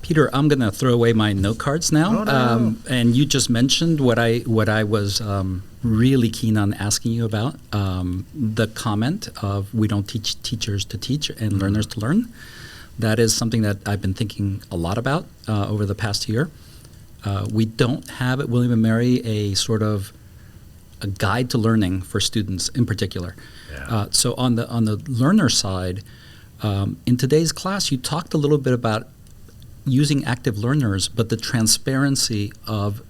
Peter, I'm going to throw away my note cards now. Oh, no. And you just mentioned what I was really keen on asking you about, the comment of we don't teach teachers to teach and learners to learn. That is something that I've been thinking a lot about over the past year. We don't have at William & Mary a sort of a guide to learning for students in particular. Yeah. So on the learner side, in today's class, you talked a little bit about using active learners, but the transparency of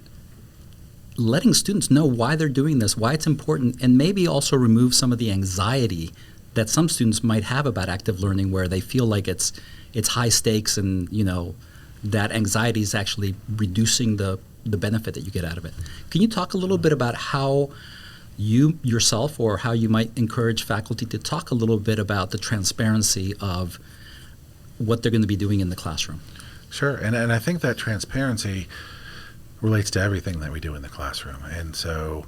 letting students know why they're doing this, why it's important, and maybe also remove some of the anxiety that some students might have about active learning, where they feel like it's high stakes, and that anxiety is actually reducing the benefit that you get out of it. Can you talk a little bit about how you yourself, or how you might encourage faculty to talk a little bit about the transparency of what they're going to be doing in the classroom? Sure, and I think that transparency relates to everything that we do in the classroom. And so,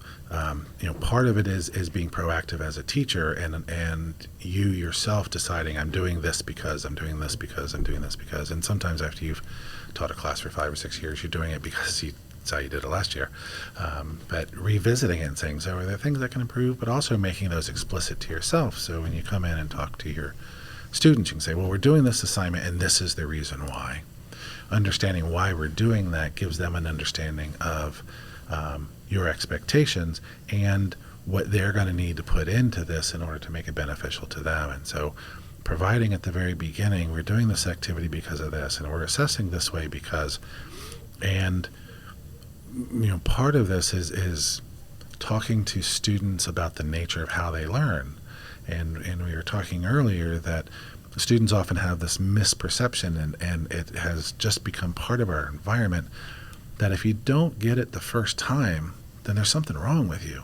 part of it is being proactive as a teacher, and you yourself deciding, I'm doing this because, I'm doing this because, I'm doing this because. And sometimes after you've taught a class for 5 or 6 years, you're doing it because it's how you did it last year. But revisiting it and saying, so are there things that can improve, but also making those explicit to yourself. So when you come in and talk to your students, you can say, well, we're doing this assignment and this is the reason why. Understanding why we're doing that gives them an understanding of your expectations and what they're going to need to put into this in order to make it beneficial to them. And so providing at the very beginning, we're doing this activity because of this, and we're assessing this way because, and part of this is talking to students about the nature of how they learn. And we were talking earlier that students often have this misperception, and it has just become part of our environment, that if you don't get it the first time, then there's something wrong with you.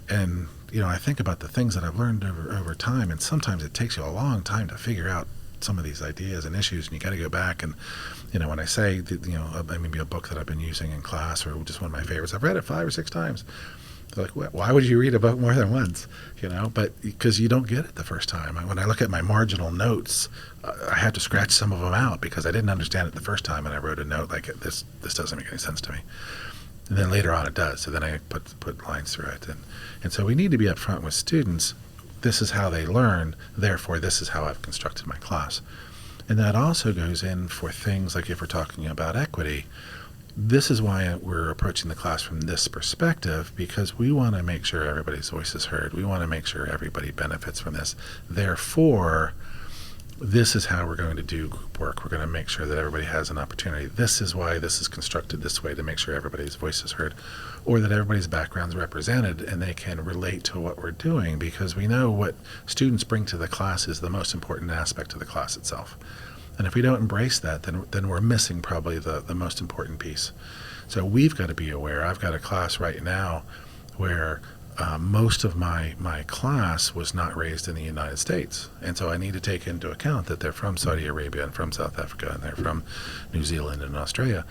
And I think about the things that I've learned over time, and sometimes it takes you a long time to figure out some of these ideas and issues, and you got to go back. And when I say maybe a book that I've been using in class, or just one of my favorites, I've read it 5 or 6 times. They're like, why would you read a book more than once? But because you don't get it the first time. When I look at my marginal notes, I have to scratch some of them out because I didn't understand it the first time, and I wrote a note like, this doesn't make any sense to me. And then later on it does. So then I put lines through it. And so we need to be upfront with students. This is how they learn. Therefore, this is how I've constructed my class. And that also goes in for things like if we're talking about equity. This is why we're approaching the class from this perspective, because we want to make sure everybody's voice is heard. We want to make sure everybody benefits from this. Therefore, this is how we're going to do group work. We're going to make sure that everybody has an opportunity. This is why this is constructed this way, to make sure everybody's voice is heard, or that everybody's background's represented and they can relate to what we're doing, because we know what students bring to the class is the most important aspect of the class itself. And if we don't embrace that, then we're missing probably the most important piece. So we've got to be aware. I've got a class right now where most of my class was not raised in the United States. And so I need to take into account that they're from Saudi Arabia and from South Africa, and they're from New Zealand and Australia,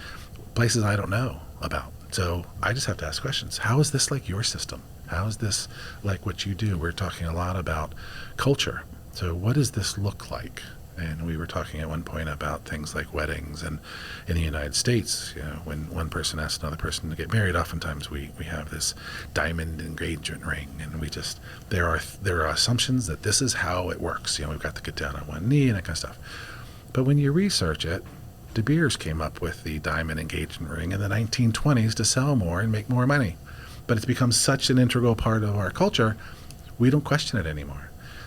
places I don't know about. So I just have to ask questions. How is this like your system? How is this like what you do? We're talking a lot about culture. So what does this look like? And we were talking at one point about things like weddings, and in the United States, when one person asks another person to get married, oftentimes we have this diamond engagement ring, and there are assumptions that this is how it works. We've got to get down on one knee and that kind of stuff. But when you research it, De Beers came up with the diamond engagement ring in the 1920s to sell more and make more money. But it's become such an integral part of our culture, we don't question it anymore.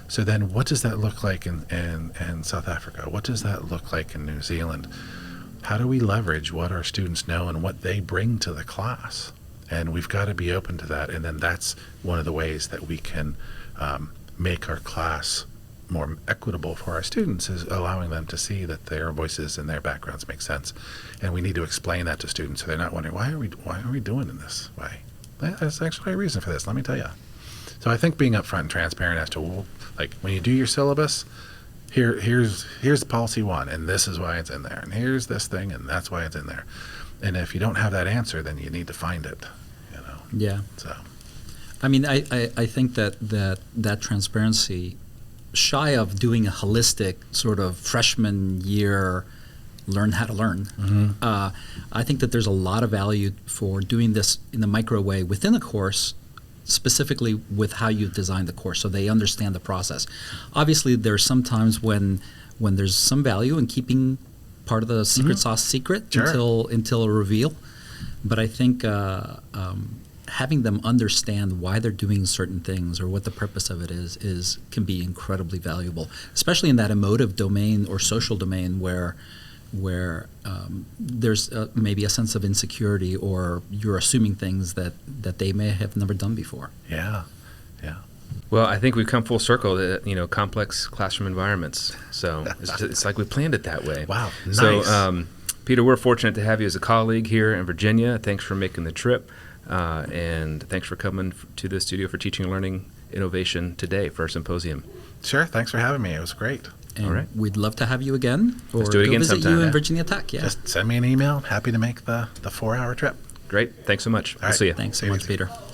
So then what does that look like in South Africa? What does that look like in New Zealand? How do we leverage what our students know and what they bring to the class? And we've got to be open to that. And then that's one of the ways that we can make our class more equitable for our students, is allowing them to see that their voices and their backgrounds make sense. And we need to explain that to students so they're not wondering, why are we doing it this way? There's actually a reason for this, let me tell you. So I think being upfront and transparent as to, like, when you do your syllabus, here's policy 1, and this is why it's in there, and here's this thing, and that's why it's in there. And if you don't have that answer, then you need to find it. Yeah. So, I mean, I think that transparency, shy of doing a holistic sort of freshman year learn how to learn. I think that there's a lot of value for doing this in the micro way within a course, specifically with how you design the course so they understand the process. Obviously, there's sometimes when there's some value in keeping part of the secret sauce secret until a reveal. But I think having them understand why they're doing certain things or what the purpose of it is can be incredibly valuable, especially in that emotive domain or social domain where there's maybe a sense of insecurity or you're assuming things that they may have never done before. Yeah. Well, I think we've come full circle to, complex classroom environments. So it's like we planned it that way. Wow, nice. So, Peter, we're fortunate to have you as a colleague here in Virginia. Thanks for making the trip, and thanks for coming to the studio for Teaching and Learning Innovation today for our symposium. Sure, thanks for having me. It was great. And all right. We'd love to have you again. Or Let's do it again visit sometime. you in Virginia Tech. Yeah. Just send me an email. Happy to make the 4-hour trip. Great. Thanks so much. All We'll right. see you. Thanks so See you much, later. Peter.